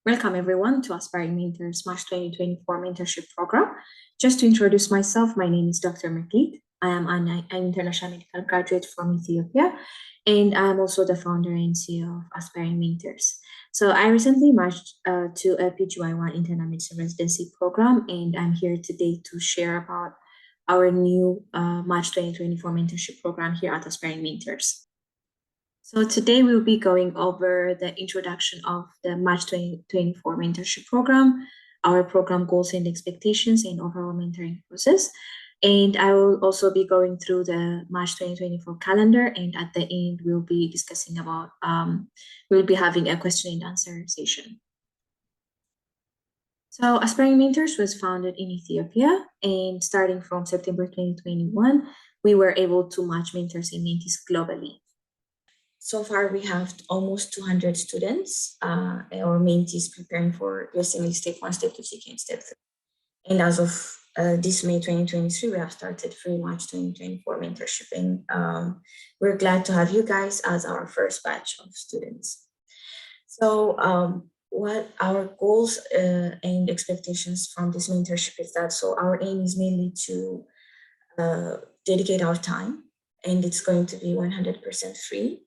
Welcome everyone to Aspiring Mentors March 2024 Mentorship Program. Just to introduce myself, my name is Dr. Maklit. I am an international medical graduate from Ethiopia, and I'm also the founder and CEO of Aspiring Mentors. So I recently marched to a PGY1 internal medicine residency program, and I'm here today to share about our new March 2024 mentorship program here at Aspiring Mentors. So today we'll be going over the introduction of the March 2024 mentorship program, our program goals and expectations, and overall mentoring process. And I will also be going through the March 2024 calendar, and at the end we'll be discussing about, we'll be having a question and answer session. So Aspiring Mentors was founded in Ethiopia, and starting from September 2021, we were able to match mentors and mentees globally. So far, we have almost 200 students or mentees preparing for USMLE Step 1, Step 2, CK, and Step 3. And as of this May 2023, we have started free March 2024 mentorship. And we're glad to have you guys as our first batch of students. So what our goals and expectations from this mentorship is that, so our aim is mainly to dedicate our time, and it's going to be 100% free.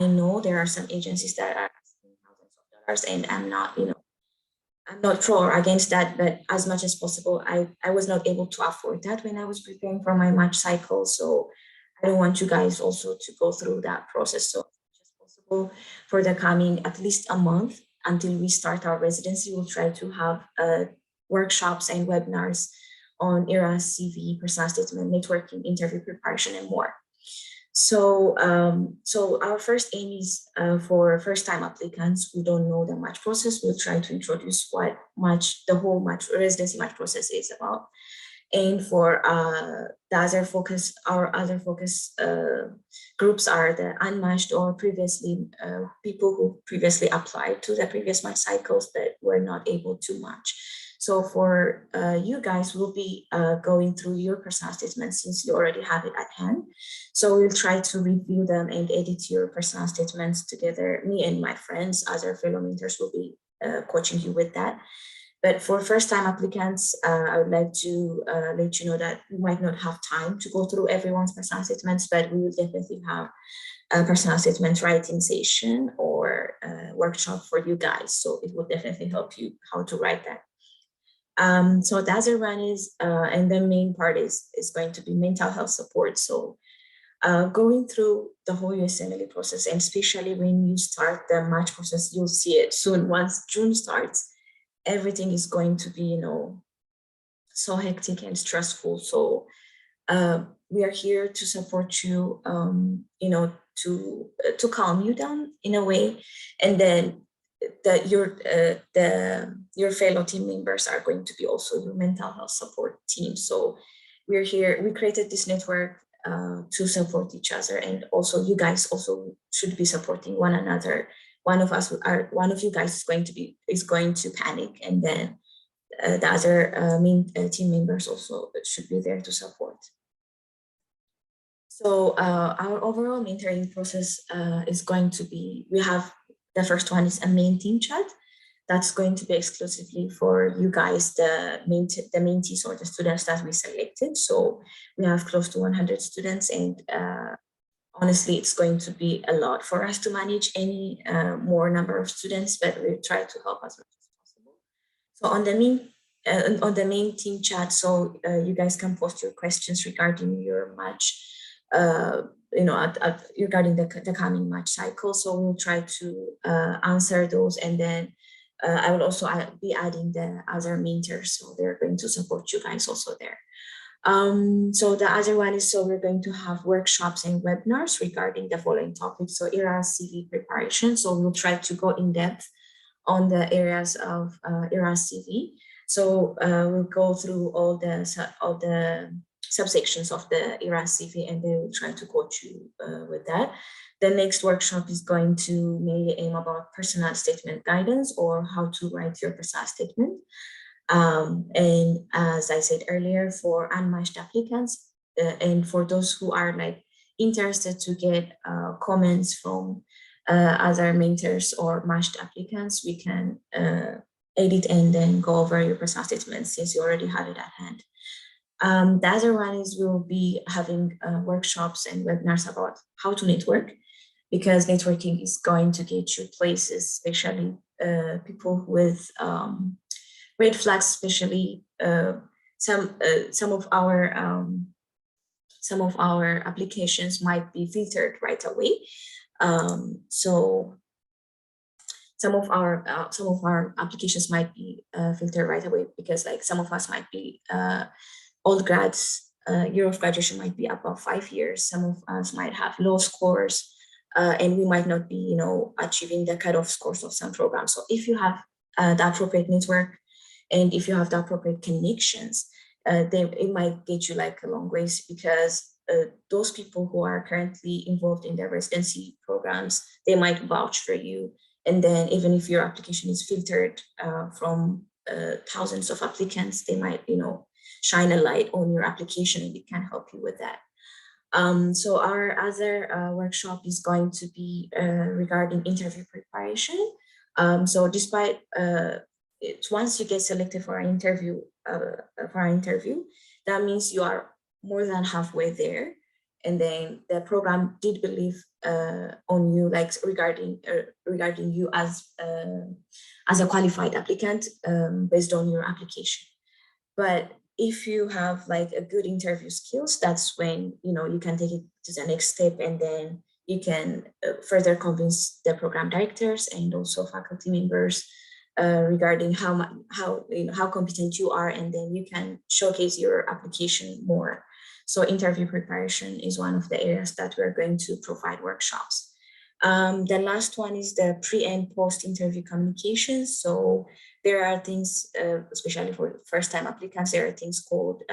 I know there are some agencies that are asking thousands of dollars, and I'm not pro or against that, but as much as possible, I was not able to afford that when I was preparing for my March cycle. So I don't want you guys also to go through that process. So as much as possible for the coming at least a month until we start our residency, we'll try to have workshops and webinars on ERAS, CV, personal statement, networking, interview preparation, and more. So our first aim is for first-time applicants who don't know the match process. We'll try to introduce what the whole residency match process is about. And for our other focus groups are the unmatched or people who previously applied to the previous match cycles but were not able to match. So for you guys, we'll be going through your personal statements since you already have it at hand. So we'll try to review them and edit your personal statements together. Me and my friends, other fellow mentors, will be coaching you with that. But for first-time applicants, I would like to let you know that we might not have time to go through everyone's personal statements, but we will definitely have a personal statement writing session or workshop for you guys. So it will definitely help you how to write that. So the other one is, and the main part is going to be mental health support. So going through the whole USMLE process, and especially when you start the match process, you'll see it soon. Once June starts, everything is going to be, so hectic and stressful. So we are here to support you, to calm you down in a way, and then your fellow team members are going to be also your mental health support team. So we're here. We created this network to support each other, and also you guys also should be supporting one another. One of you guys is going to panic, and then the other team members also should be there to support. So our overall mentoring process is going to be, we have the first one is a main team chat. That's going to be exclusively for you guys, the mentees or the students that we selected. So we have close to 100 students, and honestly, it's going to be a lot for us to manage any more number of students, but we'll try to help as much as possible. So on the main team chat, so you guys can post your questions regarding your match, regarding the coming match cycle. So we'll try to answer those, and then I will also be adding the other mentors, so they're going to support you guys also there. So the other one is, so we're going to have workshops and webinars regarding the following topics. So ERAS CV preparation. So we'll try to go in depth on the areas of ERAS CV. So we'll go through all the subsections of the ERAS CV, and then we'll try to coach you with that. The next workshop is going to mainly aim about personal statement guidance, or how to write your personal statement. And as I said earlier, for unmatched applicants, and for those who are interested to get comments from other mentors or matched applicants, we can edit and then go over your personal statement since you already have it at hand. The other one is we'll be having workshops and webinars about how to network, because networking is going to get you places, especially people with red flags, especially some of our applications might be filtered right away. So some of our applications might be filtered right away because like some of us might be old grads, year of graduation might be above 5 years. Some of us might have low scores, and we might not be, achieving the cutoff scores of some programs. So if you have the appropriate network and if you have the appropriate connections, then it might get you like a long ways, because those people who are currently involved in their residency programs, they might vouch for you. And then even if your application is filtered from thousands of applicants, they might, shine a light on your application and it can help you with that. So our other workshop is going to be regarding interview preparation. So despite once you get selected for an interview, that means you are more than halfway there. And then the program did believe on you, like regarding you as a qualified applicant based on your application. But if you have like a good interview skills, that's when you can take it to the next step, and then you can further convince the program directors and also faculty members regarding how competent you are, and then you can showcase your application more. So interview preparation is one of the areas that we're going to provide workshops. The last one is the pre and post interview communications. So there are things, especially for first-time applicants, there are things called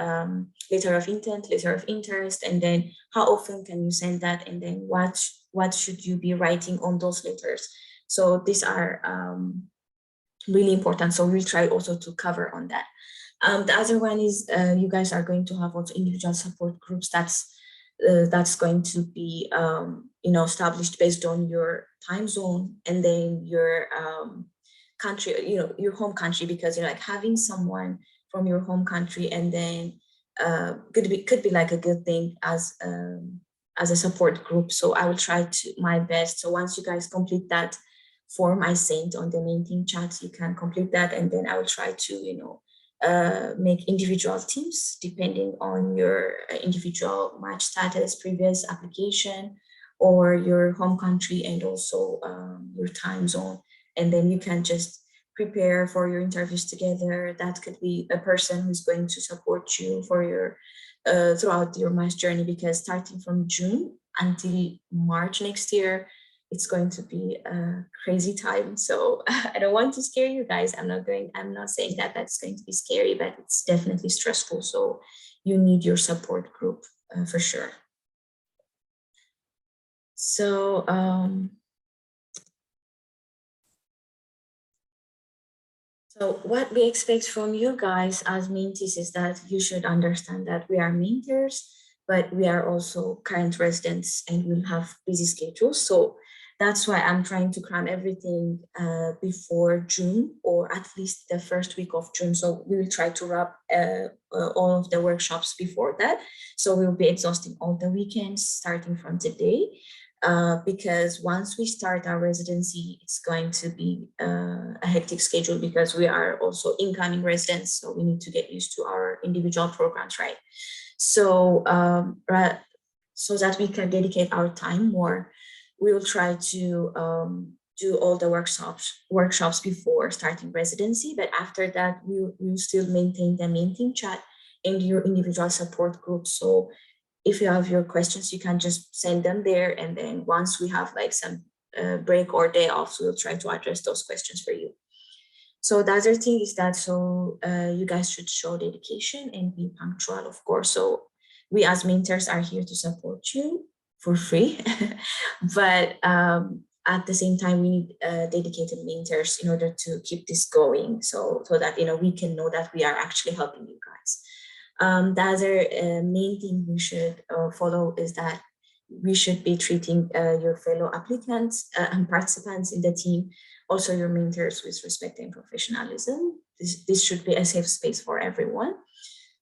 letter of intent, letter of interest, and then how often can you send that, and then what should you be writing on those letters. So these are really important. So we'll try also to cover on that. The other one is you guys are going to have also individual support groups that's going to be established based on your time zone and then your country, your home country, because like having someone from your home country and then could be like a good thing as a support group. So I will try to my best. So once you guys complete that form I sent on the main team chat, you can complete that, and then I will try to make individual teams depending on your individual match status, previous application, or your home country, and also your time zone. And then you can just prepare for your interviews together. That could be a person who's going to support you for your throughout your match journey, because starting from June until March next year, it's going to be a crazy time. So I don't want to scare you guys. I'm not saying that that's going to be scary, but it's definitely stressful. So you need your support group for sure. So so what we expect from you guys as mentees is that you should understand that we are mentors, but we are also current residents and we'll have busy schedules. So that's why I'm trying to cram everything before June, or at least the first week of June. So we will try to wrap all of the workshops before that. So we'll be exhausting all the weekends starting from today. Because once we start our residency, it's going to be a hectic schedule, because we are also incoming residents. So we need to get used to our individual programs, right? So, so that we can dedicate our time more, we will try to do all the workshops before starting residency. But after that, we'll still maintain the main team chat and your individual support group. So if you have your questions, you can just send them there. And then once we have like some break or day off, we'll try to address those questions for you. So the other thing is that, you guys should show dedication and be punctual, of course. So we as mentors are here to support you for free, but at the same time, we need dedicated mentors in order to keep this going. So that, we can know that we are actually helping you guys. The other main thing we should follow is that we should be treating your fellow applicants and participants in the team, also your mentors, with respect and professionalism. This should be a safe space for everyone.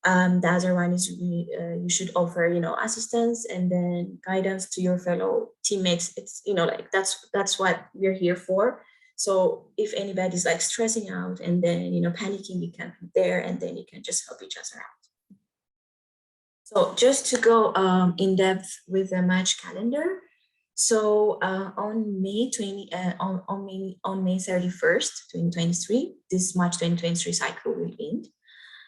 The other one is you should offer, assistance and then guidance to your fellow teammates. It's, like that's what we're here for. So if anybody's like stressing out and then, panicking, you can be there and then you can just help each other out. So just to go in depth with the match calendar. So on May 31st, 2023, this March 2023 cycle will end.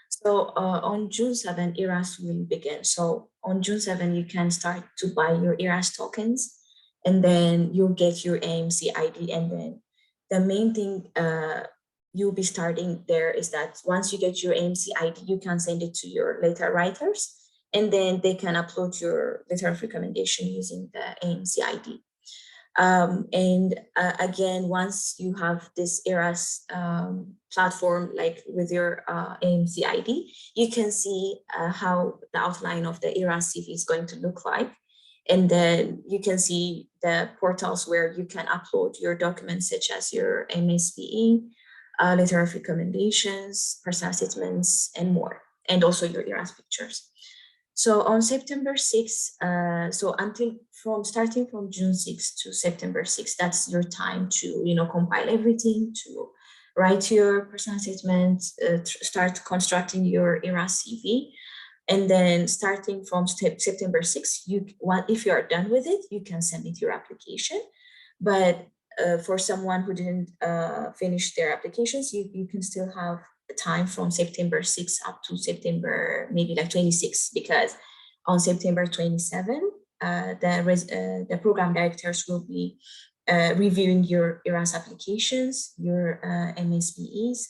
So on June 7, ERAS will begin. So on June 7, you can start to buy your ERAS tokens, and then you'll get your AMC ID. And then the main thing you'll be starting there is that once you get your AMC ID, you can send it to your letter writers, and then they can upload your letter of recommendation using the AMC ID. Again, once you have this ERAS platform, like with your AMC ID, you can see how the outline of the ERAS CV is going to look like. And then you can see the portals where you can upload your documents, such as your MSPE, letter of recommendations, personal statements, and more, and also your ERAS pictures. So on September 6th, starting from June 6th to September 6th, that's your time to, compile everything, to write your personal statement, start constructing your ERAS CV. And then starting from September 6th, if you are done with it, you can submit your application. But for someone who didn't finish their applications, you can still have time from September 6th up to September maybe like 26th, because on September 27th, the program directors will be reviewing your ERAS applications, your MSPEs,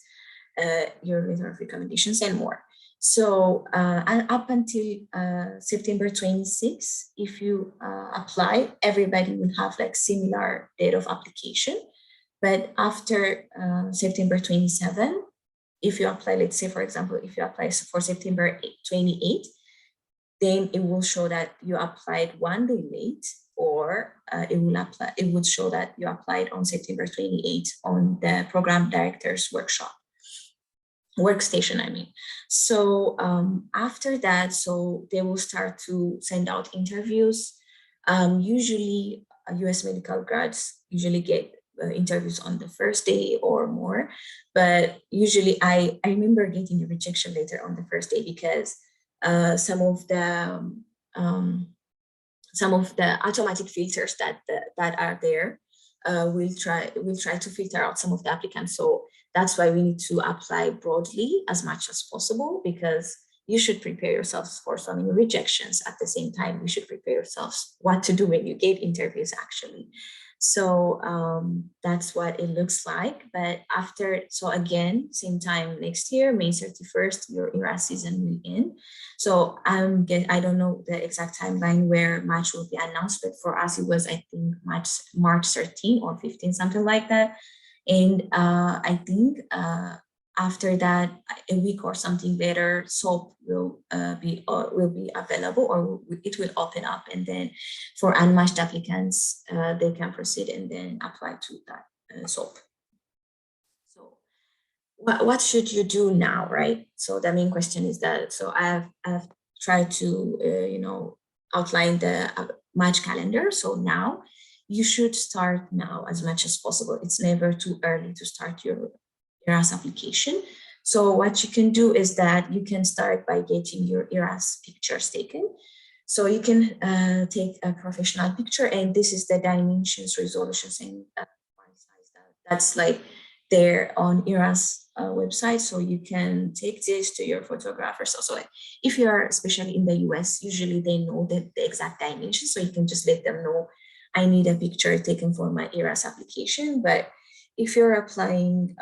your letter of recommendations, and more. So and up until September 26th, if you apply, everybody will have like similar date of application. But after September 27th, if you apply, let's say, for example, if you apply for September 28th, then it will show that you applied one day late, or it would show that you applied on September 28th on the program director's workstation, I mean. So after that, so they will start to send out interviews. Usually US medical grads usually get interviews on the first day or more, but usually I remember getting a rejection letter on the first day, because some of the automatic filters that are there will try to filter out some of the applicants. So that's why we need to apply broadly as much as possible, because you should prepare yourselves for so many rejections. At the same time, you should prepare yourselves what to do when you get interviews, actually. So that's what it looks like. But so again, same time next year, May 31st, your ERAS season will end. So I don't know the exact timeline where March will be announced, but for us, it was, I think, March 13 or 15, something like that. And I think after that, a week or something later, SOAP will be available, or it will open up, and then for unmatched applicants, they can proceed and then apply to that SOAP. So what should you do now, right? So the main question is that, so I've tried to outline the match calendar. So now you should start now as much as possible. It's never too early to start your ERAS application. So what you can do is that you can start by getting your ERAS pictures taken. So you can take a professional picture, and this is the dimensions, resolutions, and size that's like there on ERAS website. So you can take this to your photographers. Also, like if you are especially in the US, usually they know the exact dimensions, so you can just let them know, I need a picture taken for my ERAS application. But if you're applying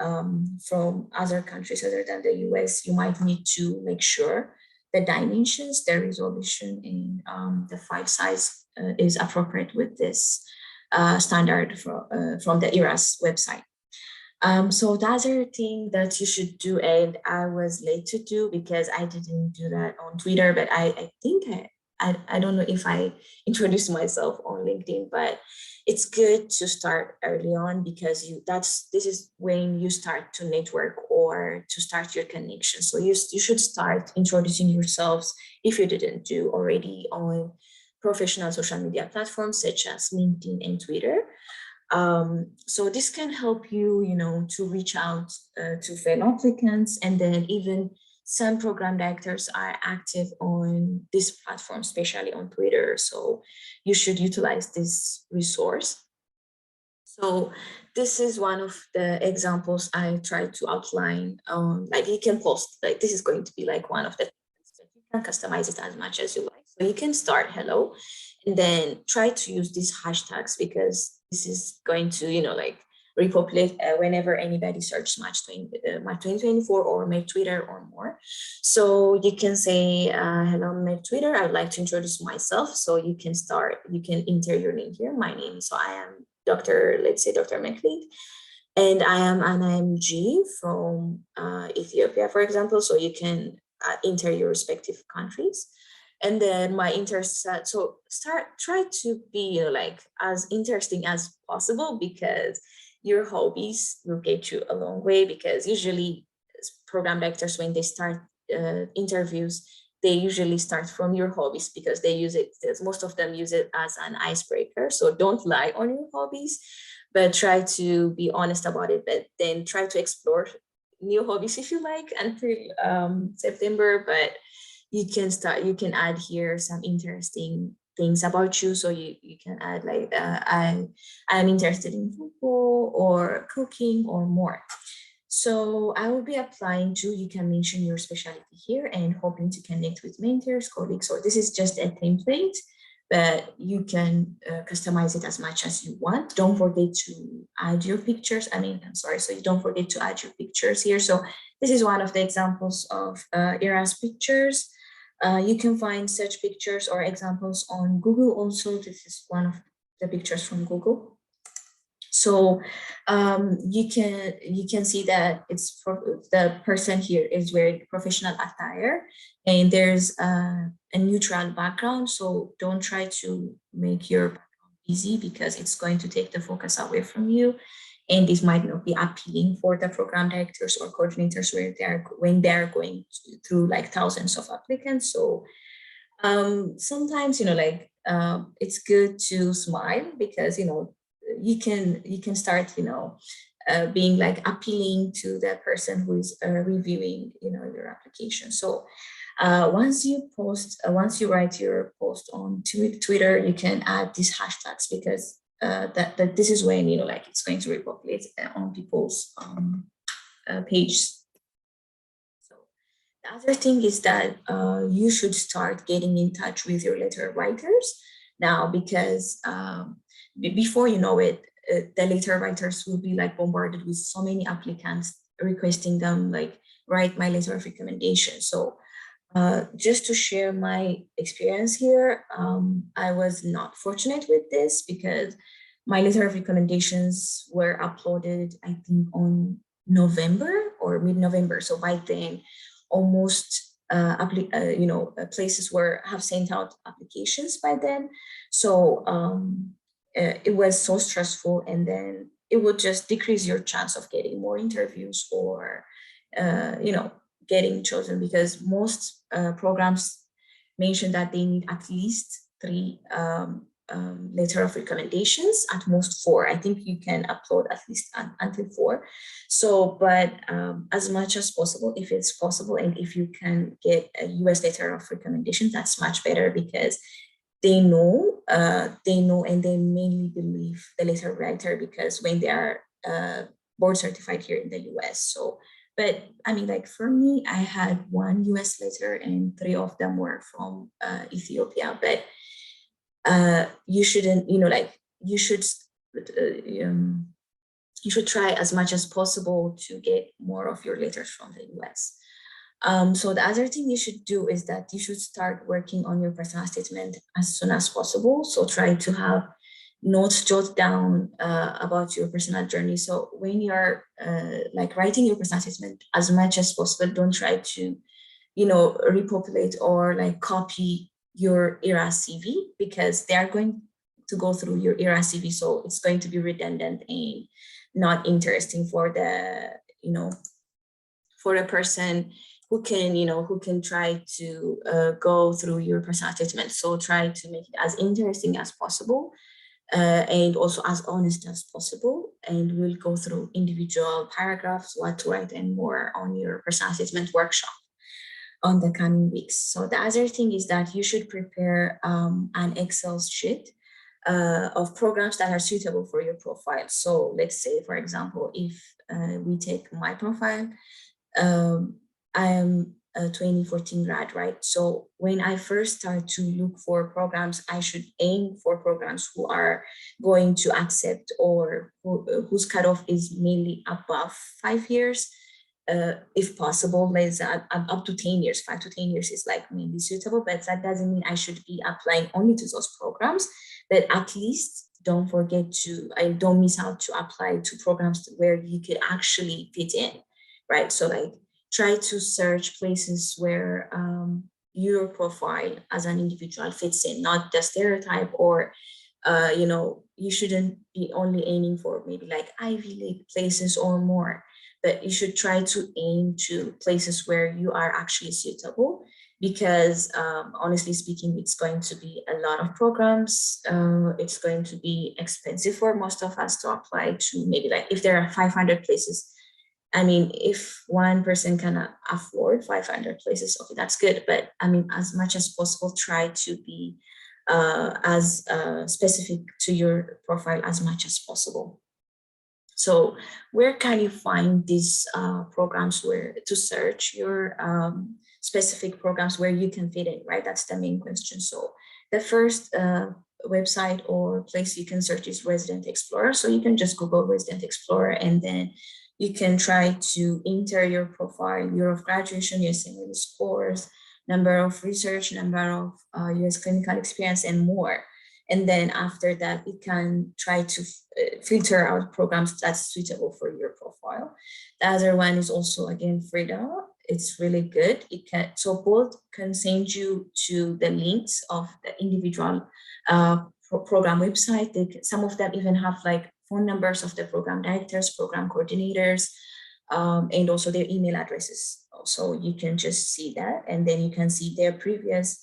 from other countries other than the US, you might need to make sure the dimensions, the resolution, and the file size is appropriate with this standard from the ERAS website. So the other thing that you should do, and I was late to do because I didn't do that on Twitter, but I think I don't know if I introduced myself on LinkedIn, but it's good to start early on because this is when you start to network or to start your connection. So you should start introducing yourselves if you didn't do already on professional social media platforms such as LinkedIn and Twitter. So this can help you, to reach out to fellow applicants, and then even some program directors are active on this platform, especially on Twitter. So you should utilize this resource. So this is one of the examples I tried to outline. Like you can post, like this is going to be like one of the things, but you can customize it as much as you like. So you can start hello, and then try to use these hashtags because this is going to, like repopulate whenever anybody searches March 2024 or my Twitter or more. So you can say, hello, my Twitter, I would like to introduce myself. So you can enter your name here. My name, so I am let's say Dr. McLeod, and I am an IMG from Ethiopia, for example. So you can enter your respective countries. And then my interest, so try to be, like as interesting as possible, because your hobbies will get you a long way. Because usually program directors, when they start interviews, they usually start from your hobbies because they use it, most of them use it as an icebreaker. So don't lie on your hobbies, but try to be honest about it. But then try to explore new hobbies if you like until September. But you can add here some interesting things about you. So you can add like, I'm interested in football or cooking or more. So I will be applying to, you can mention your specialty here and hoping to connect with mentors, colleagues. So this is just a template, but you can customize it as much as you want. Don't forget to add your pictures. I'm sorry. So you don't forget to add your pictures here. So this is one of the examples of Ira's pictures. You can find such pictures or examples on Google also. This is one of the pictures from Google. So you can see that it's for the person here is wearing professional attire, and there's a neutral background. So don't try to make your background busy because it's going to take the focus away from you, and this might not be appealing for the program directors or coordinators when they're going through like thousands of applicants. So sometimes it's good to smile because you can start being like appealing to the person who is reviewing your application. So once you write your post on Twitter, you can add these hashtags because that this is when like it's going to repopulate on people's pages. The other thing is that you should start getting in touch with your letter writers now, because before you know it, the letter writers will be like bombarded with so many applicants requesting them like write my letter of recommendation. So just to share my experience here, I was not fortunate with this because my letter of recommendations were uploaded, I think, on November or mid-November. So by then, almost places have sent out applications by then. So it was so stressful, and then it would just decrease your chance of getting more interviews or getting chosen, because most programs mention that they need at least 3 letter of recommendations, at most 4. I think you can upload at least until 4. So, but as much as possible, if it's possible, and if you can get a US letter of recommendation, that's much better, because they know, and they mainly believe the letter writer, because when they are board certified here in the US. So, but like for me, I had 1 US letter and 3 of them were from Ethiopia. But you shouldn't, you should try as much as possible to get more of your letters from the US. So the other thing you should do is that you should start working on your personal statement as soon as possible. So try to have notes jot down about your personal journey. So when you're writing your personal statement, as much as possible, don't try to repopulate or copy your ERA CV, because they are going to go through your ERA CV, so it's going to be redundant and not interesting for the, for a person who can, who can try to go through your personal statement. So try to make it as interesting as possible, and also as honest as possible. And we'll go through individual paragraphs, what to write, and more on your personal statement workshop on the coming weeks. So the other thing is that you should prepare an Excel sheet of programs that are suitable for your profile. So let's say, for example, if we take my profile, I am a 2014 grad, right? So when I first start to look for programs, I should aim for programs who are going to accept, or whose cutoff is mainly above 5 years. If possible, let's up to 10 years. 5 to 10 years is like maybe suitable, but that doesn't mean I should be applying only to those programs. But at least don't forget to, don't miss out to apply to programs where you could actually fit in, right? So like try to search places where your profile as an individual fits in, not the stereotype, or you shouldn't be only aiming for maybe like Ivy League places or more, but you should try to aim to places where you are actually suitable, because honestly speaking, it's going to be a lot of programs. It's going to be expensive for most of us to apply to. Maybe like if there are 500 places, I mean, if one person can afford 500 places, okay, that's good. But I mean, as much as possible, try to be as specific to your profile as much as possible. So where can you find these programs, where to search your specific programs where you can fit in, right? That's the main question. So the first website or place you can search is Resident Explorer. So you can just Google Resident Explorer, and then you can try to enter your profile, year of graduation, USMLE scores, number of research, number of US clinical experience, and more. And then after that, it can try to filter out programs that's suitable for your profile. The other one is also, again, Frida. It's really good. So both can send you to the links of the individual program website. Some of them even have like phone numbers of the program directors, program coordinators, and also their email addresses. So you can just see that, and then you can see their previous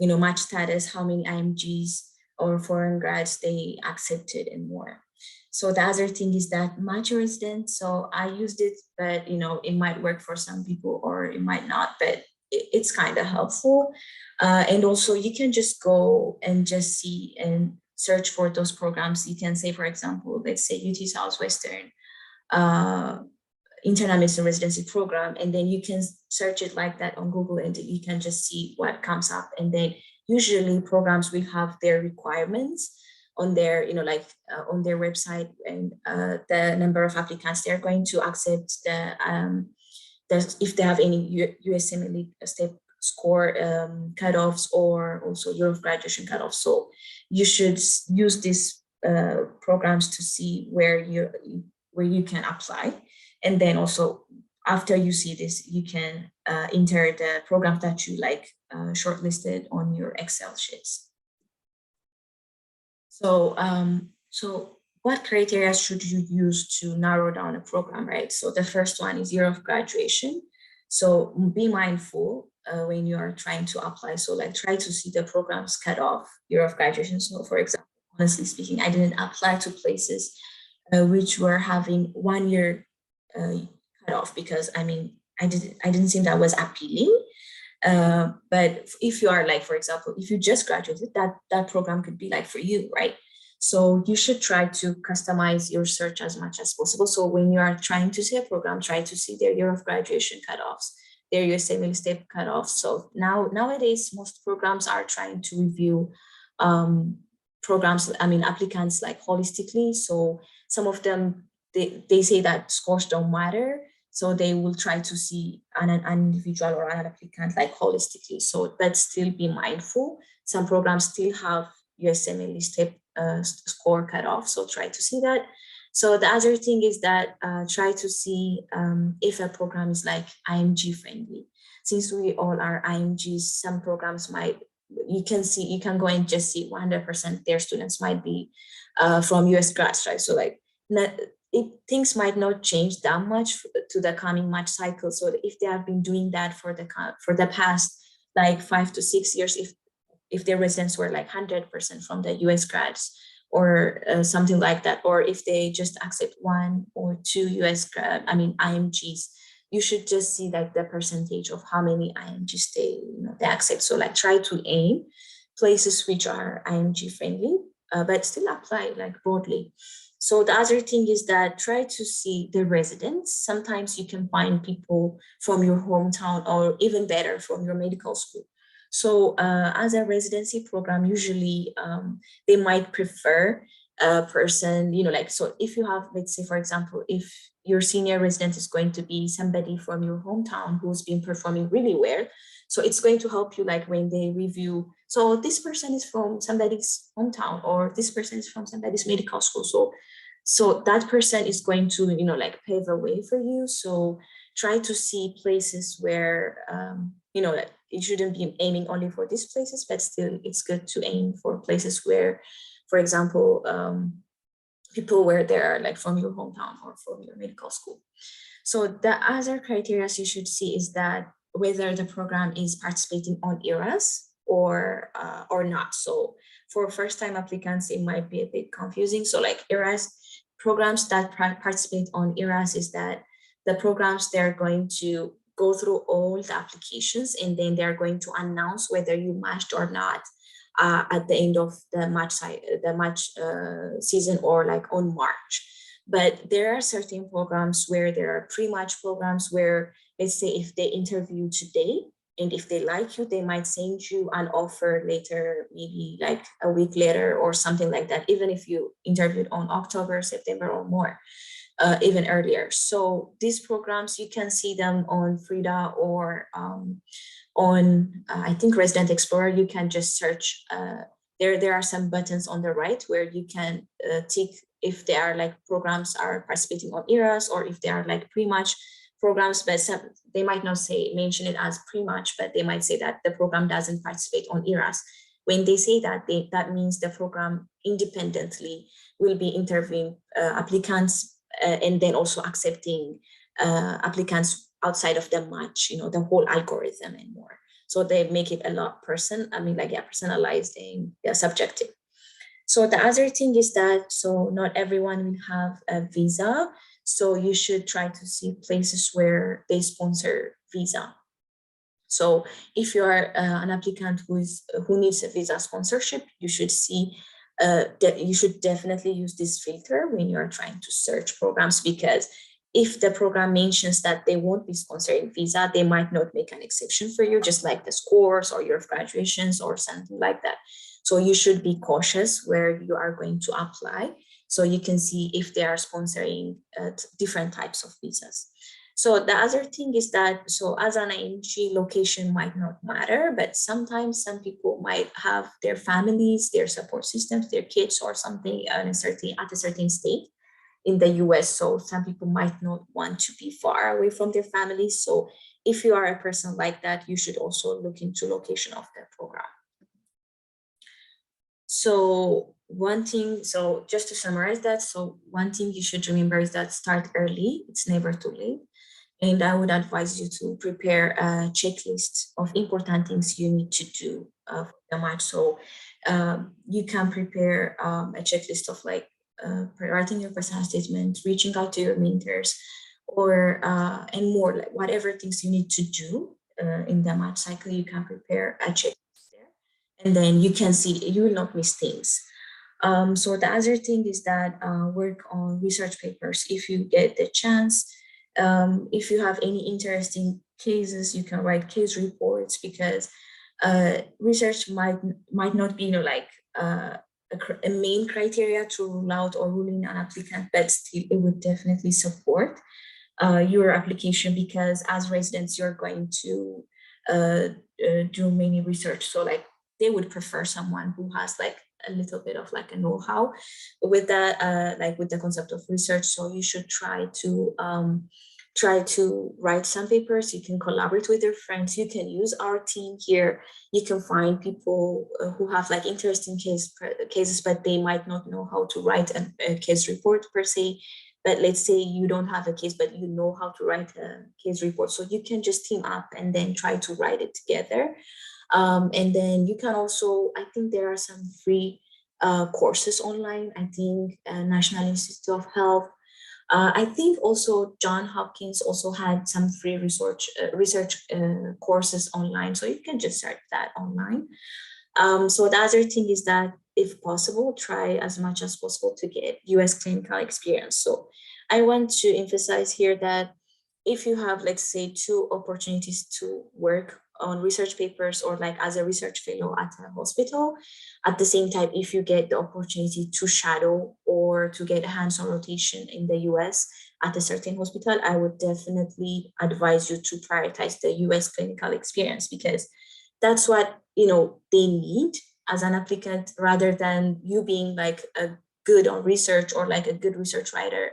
match status, how many IMGs or foreign grads they accepted, and more. So the other thing is that Match Resident. So I used it, but it might work for some people or it might not, but it's kind of helpful. And also you can just go and just see and search for those programs. You can say, for example, let's say UT Southwestern internal medicine residency program, and then you can search it like that on Google, and you can just see what comes up. And then usually programs will have their requirements on their, on their website, and the number of applicants they're going to accept, if they have any USMLE step score cutoffs, or also year of graduation cutoffs. So you should use these programs to see where you can apply. And then also after you see this, you can enter the program that you like shortlisted on your Excel sheets. So, what criteria should you use to narrow down a program, right? So the first one is year of graduation. So be mindful when you are trying to apply. So like try to see the programs cut off year of graduation. So for example, honestly speaking, I didn't apply to places which were having 1 year cut off, because I didn't think that was appealing. But if you are like, for example, if you just graduated, that program could be like for you, right? So you should try to customize your search as much as possible. So when you are trying to see a program, try to see their year of graduation cutoffs, their USMLE step cutoffs. So nowadays, most programs are trying to review applicants like holistically. So some of them, they say that scores don't matter. So they will try to see an individual or an applicant like holistically. So but still be mindful. Some programs still have USMLE step score cutoff. So try to see that. So the other thing is that try to see if a program is like IMG friendly. since we all are IMGs, some programs might, you can go and just see 100% their students might be from US grads, right? So like things might not change that much to the coming March cycle. So if they have been doing that for the past like 5 to 6 years, if their residents were like 100% from the US grads or something like that, or if they just accept 1 or 2 IMGs, you should just see like the percentage of how many IMGs they accept. So like try to aim places which are IMG friendly, but still apply like broadly. So the other thing is that try to see the residents. Sometimes you can find people from your hometown, or even better, from your medical school. So as a residency program, usually they might prefer a person, like, so if you have, let's say, for example, if your senior resident is going to be somebody from your hometown who's been performing really well, so it's going to help you like when they review, so this person is from somebody's hometown, or this person is from somebody's medical school. So that person is going to, like pave a way for you. So try to see places where, like you shouldn't be aiming only for these places, but still it's good to aim for places where, for example, people where they are like from your hometown or from your medical school. So the other criteria you should see is that whether the program is participating on ERAS or not. So for first-time applicants, it might be a bit confusing. So like ERAS programs that participate on ERAS is that the programs, they're going to go through all the applications, and then they're going to announce whether you matched or not at the end of the match season, or like on March. But there are certain programs where there are pre-match programs where, let's say, if they interview today and if they like you, they might send you an offer later, maybe like a week later or something like that, even if you interviewed on October, September, or more. Even earlier. So these programs, you can see them on Frida or on, I think, Resident Explorer. You can just search. There are some buttons on the right where you can tick if they are like programs are participating on ERAS, or if they are like pre-match programs, but they might not mention it as pre-match, but they might say that the program doesn't participate on ERAS. When they say that, that means the program independently will be interviewing applicants, and then also accepting applicants outside of the match, the whole algorithm and more. So they make it a lot personalized and subjective. So the other thing is that, so not everyone will have a visa. So you should try to see places where they sponsor visa. So if you are an applicant who needs a visa sponsorship, you should see you should definitely use this filter when you are trying to search programs, because if the program mentions that they won't be sponsoring visa, they might not make an exception for you, just like the scores or your graduations or something like that. So you should be cautious where you are going to apply, so you can see if they are sponsoring different types of visas. So the other thing is that, so as an IMG, location might not matter, but sometimes some people might have their families, their support systems, their kids or something at a certain state in the US. So some people might not want to be far away from their families. So if you are a person like that, you should also look into location of the program. So just to summarize that, so one thing you should remember is that start early. It's never too late. And I would advise you to prepare a checklist of important things you need to do for the match. So you can prepare a checklist of like writing your personal statement, reaching out to your mentors, or and more, like whatever things you need to do in the match cycle. You can prepare a checklist there, and then you can see you will not miss things. So the other thing is that work on research papers if you get the chance. If you have any interesting cases, you can write case reports, because research might not be a main criteria to rule out or rule in an applicant, but still it would definitely support your application, because as residents you're going to do many research. So like they would prefer someone who has like a little bit of like a know-how with that, like with the concept of research. So you should try to try to write some papers. You can collaborate with your friends. You can use our team here. You can find people who have like interesting cases, but they might not know how to write a case report per se. But let's say you don't have a case, but you know how to write a case report. So you can just team up and then try to write it together. And then you can also, I think there are some free courses online. I think National Institute of Health. I think also John Hopkins also had some free research courses online. So you can just search that online. So the other thing is that if possible, try as much as possible to get US clinical experience. So I want to emphasize here that if you have, let's say, two opportunities to work on research papers or like as a research fellow at a hospital, at the same time, if you get the opportunity to shadow or to get a hands-on rotation in the US at a certain hospital, I would definitely advise you to prioritize the US clinical experience, because that's what they need as an applicant, rather than you being like a good on research or like a good research writer.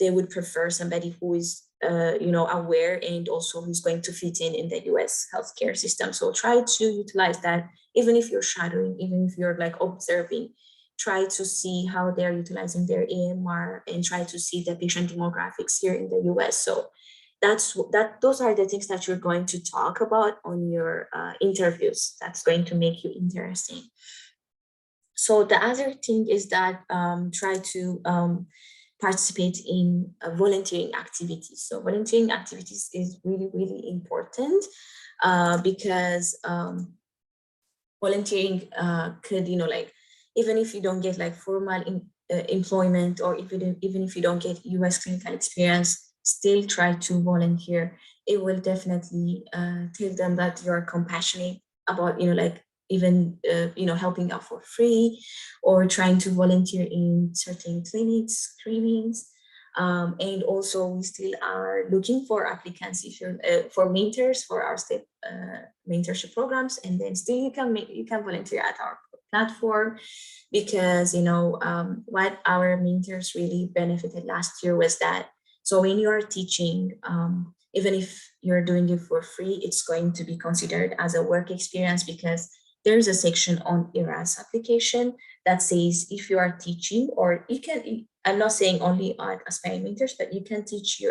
They would prefer somebody who is aware and also who's going to fit in the US healthcare system. So try to utilize that, even if you're shadowing, even if you're like observing, try to see how they're utilizing their AMR and try to see the patient demographics here in the US. So those are the things that you're going to talk about on your interviews. That's going to make you interesting. So the other thing is that try to participate in volunteering activities. So volunteering activities is really, really important because volunteering could, like, even if you don't get like formal employment, or even if you don't get US clinical experience, still try to volunteer. It will definitely tell them that you're compassionate about, like, even helping out for free, or trying to volunteer in certain clinics, screenings. And also we still are looking for applicants if you're for mentors for our STEP mentorship programs, and then still you can volunteer at our platform, because what our mentors really benefited last year was that, so when you are teaching, even if you're doing it for free, it's going to be considered as a work experience, because there's a section on ERAS application that says if you are teaching, or you can, I'm not saying only at aspiring mentors, but you can teach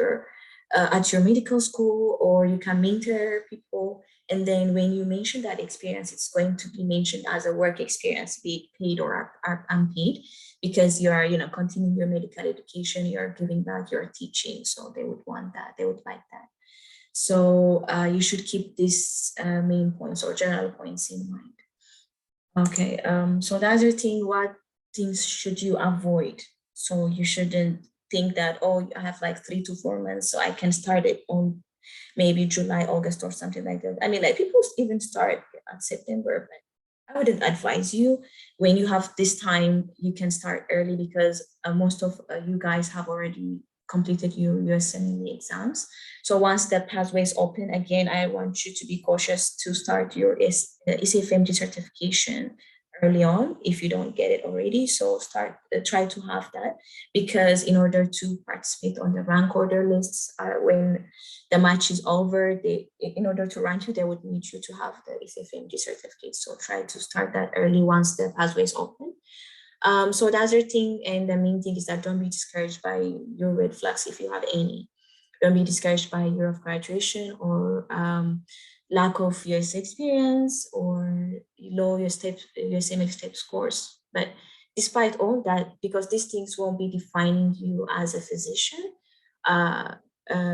at your medical school, or you can mentor people. And then when you mention that experience, it's going to be mentioned as a work experience, be it paid or unpaid, because you are, continuing your medical education, you're giving back, you're teaching. So they would want that, they would like that. So you should keep these main points or general points in mind. Okay, so the other thing, what things should you avoid? So you shouldn't think that, oh, I have like 3 to 4 months, so I can start it on maybe July, August, or something like that. I mean, like, people even start at September, but I wouldn't advise you. When you have this time, you can start early, because most of you guys have already completed your USMLE exams. So once the pathways open again, I want you to be cautious to start your ECFMG certification early on if you don't get it already. So try to have that, because in order to participate on the rank order lists, when the match is over, in order to rank you, they would need you to have the ECFMG certificate. So try to start that early once the pathways open. So the other thing, and the main thing, is that don't be discouraged by your red flags if you have any. Don't be discouraged by year of graduation, or lack of US experience, or low USMX step scores. But despite all that, because these things won't be defining you as a physician,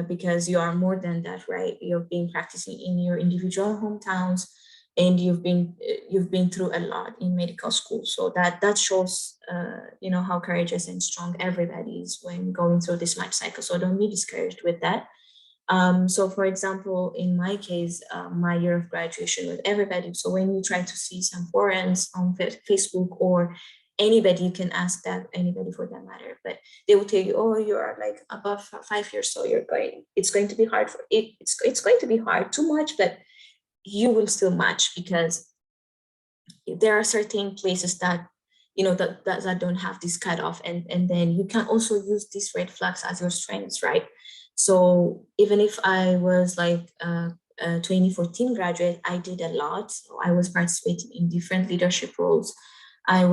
because you are more than that, right? You've been practicing in your individual hometowns, and you've been through a lot in medical school. So that shows how courageous and strong everybody is when going through this life cycle. So don't be discouraged with that. So for example, in my case, my year of graduation with everybody. So when you try to see some forums on Facebook, or anybody, you can ask that, anybody for that matter, but they will tell you, oh, you are like above 5 years, so it's going to be hard it's going to be hard too much, but you will still match, because there are certain places that that don't have this cutoff, and then you can also use these red flags as your strengths, right? So even if I was like a 2014 graduate, I did a lot. So I was participating in different leadership roles. I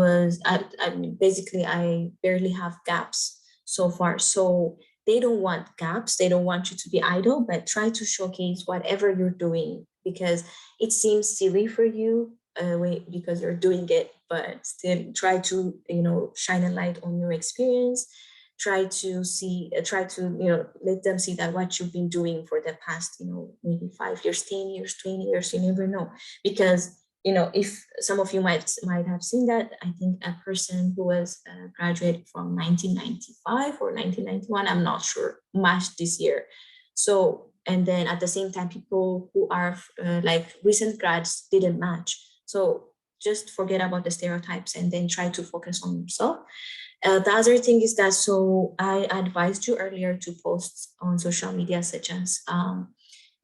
mean, basically, I barely have gaps so far. So they don't want gaps. They don't want you to be idle, but try to showcase whatever you're doing, because it seems silly for you because you're doing it, but still try to, shine a light on your experience. Try to, let them see that what you've been doing for the past, maybe 5 years, 10 years, 20 years, you never know. Because, if some of you might have seen that, I think a person who was graduated from 1995 or 1991, I'm not sure, matched this year. So, and then at the same time, people who are like recent grads didn't match. So just forget about the stereotypes and then try to focus on yourself. The other thing is that, so I advised you earlier to post on social media such as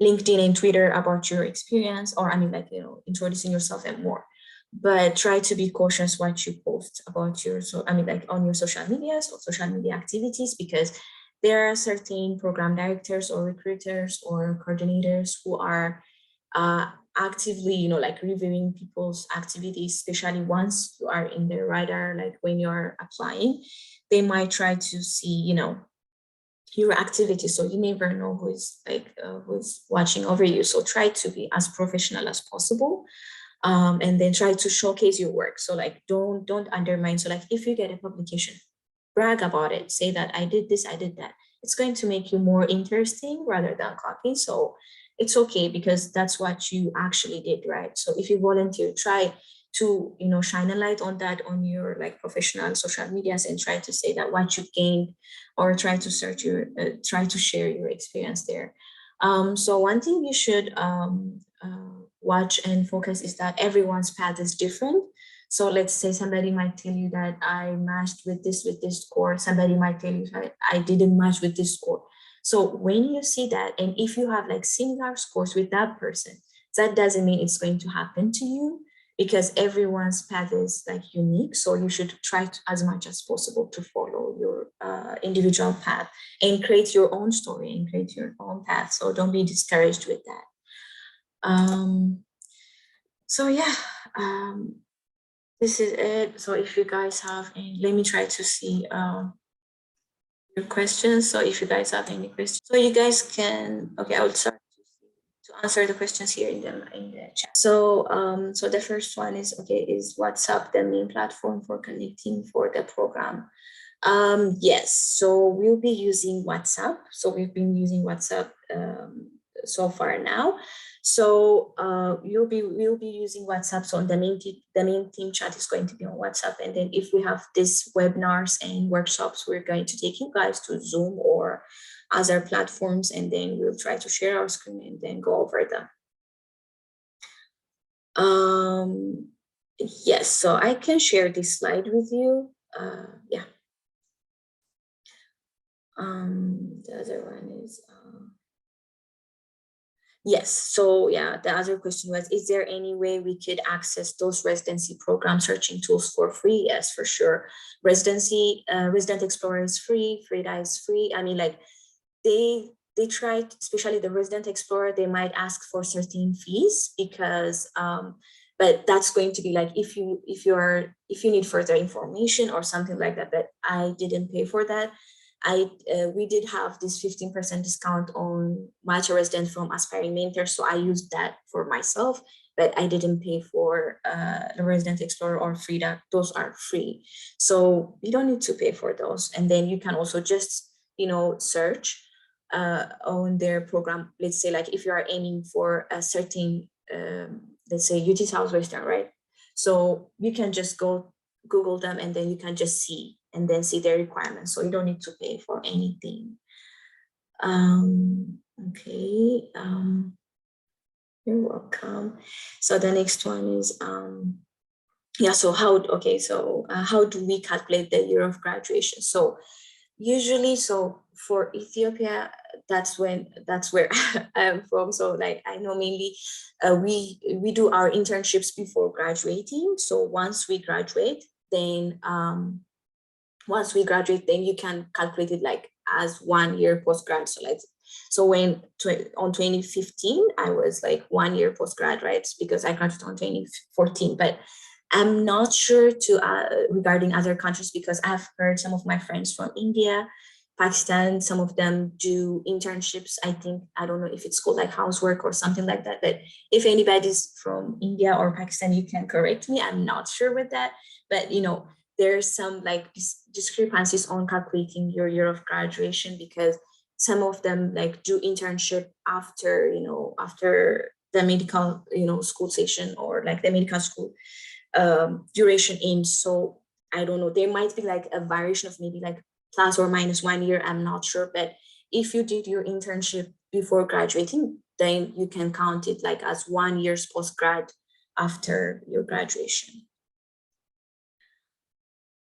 LinkedIn and Twitter about your experience, or I mean, like, introducing yourself and more. But try to be cautious what you post about your, so I mean, like on your social medias or social media activities, because there are certain program directors or recruiters or coordinators who are actively, like reviewing people's activities, especially once you are in their radar, like when you're applying, they might try to see, your activity. So you never know who's watching over you. So try to be as professional as possible. And then try to showcase your work. So like, don't undermine. So like, if you get a publication, brag about it. Say that I did this, I did that. It's going to make you more interesting rather than cocky. So it's okay, because that's what you actually did, right? So if you volunteer, try to, shine a light on that on your like professional social medias, and try to say that what you gained, or try to try to share your experience there. So one thing you should watch and focus is that everyone's path is different. So let's say somebody might tell you that I matched with this score. Somebody might tell you that I didn't match with this score. So when you see that, and if you have like similar scores with that person, that doesn't mean it's going to happen to you, because everyone's path is like unique. So you should try to, as much as possible, to follow your individual path and create your own story and create your own path. So don't be discouraged with that. So yeah, this is it. So if you guys have any, let me try to see your questions. So if you guys have any questions, so you guys can, okay, I'll start to answer the questions here in the chat. So so the first one is, okay, is WhatsApp the main platform for connecting for the program? Yes, so we'll be using WhatsApp. So we've been using WhatsApp so far now. So we'll be using WhatsApp. So the main team chat is going to be on WhatsApp. And then if we have these webinars and workshops, we're going to take you guys to Zoom or other platforms, and then we'll try to share our screen and then go over them. Yes, so I can share this slide with you. Yeah. The other one is yes. So yeah, the other question was, is there any way we could access those residency program searching tools for free? Yes, for sure. Residency, Resident Explorer is free, Frida is free. I mean, like they try, especially the Resident Explorer, they might ask for certain fees, because but that's going to be like if you need further information or something like that. But I didn't pay for that. We did have this 15% discount on Malta resident from aspiring mentors, so I used that for myself, but I didn't pay for the Resident Explorer or Frida. Those are free, so you don't need to pay for those. And then you can also just search on their program. Let's say like if you are aiming for a certain let's say UT Southwestern, right? So you can just go Google them, and then you can just see and then see their requirements. So you don't need to pay for anything. Okay. You're welcome. So the next one is yeah. So how do we calculate the year of graduation? So usually, so for Ethiopia, that's where I'm from. So like I know mainly we do our internships before graduating. So once we graduate, then you can calculate it like as 1 year post-grad. So So on 2015, I was like 1 year postgraduate because I graduated on 2014, but I'm not sure regarding other countries because I've heard some of my friends from India, Pakistan, some of them do internships. I think, I don't know if it's called like housework or something like that, but if anybody's from India or Pakistan, you can correct me. I'm not sure with that, but there's some like discrepancies on calculating your year of graduation because some of them like do internship after, after the medical, school session or like the medical school duration ends. So I don't know, there might be like a variation of maybe like plus or minus 1 year, I'm not sure. But if you did your internship before graduating, then you can count it like as 1 year's postgrad after your graduation.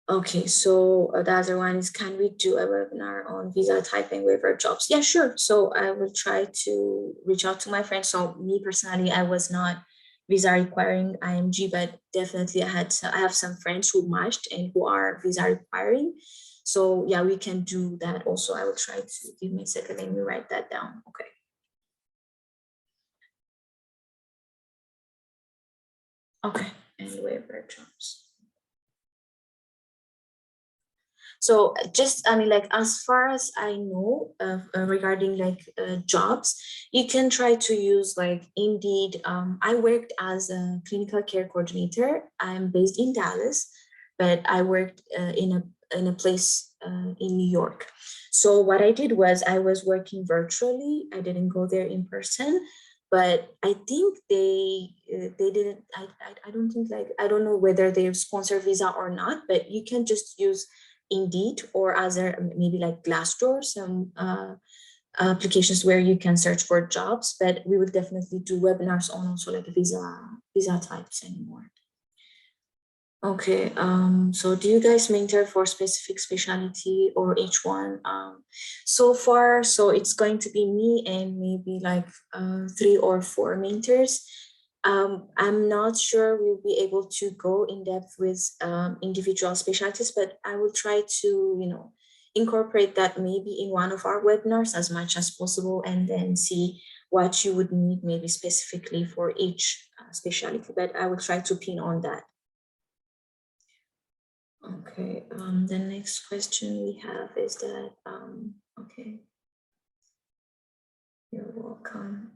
Okay, so the other one is, can we do a webinar on visa type and waiver jobs? Yeah, sure. So I will try to reach out to my friends. So me personally, I was not visa requiring IMG, but definitely I have some friends who matched and who are visa requiring. So yeah, we can do that also. I will try to, give me a second, let me write that down. Okay. Okay, and waiver jobs. So just, I mean, like as far as I know, regarding like jobs, you can try to use like Indeed. I worked as a clinical care coordinator. I'm based in Dallas, but I worked in a place in New York. So what I did was I was working virtually. I didn't go there in person, but I think they didn't. I don't think, like, I don't know whether they sponsor visa or not. But you can just use Indeed or other, maybe like Glassdoor, some applications where you can search for jobs. But we will definitely do webinars on also like visa types anymore. Okay, so do you guys mentor for specific specialty or each one? So far, so it's going to be me and maybe like 3 or 4 mentors. I'm not sure we'll be able to go in depth with individual specialties, but I will try to, incorporate that maybe in one of our webinars as much as possible, and then see what you would need maybe specifically for each specialty. But I will try to pin on that. Okay, the next question we have is that, okay, you're welcome.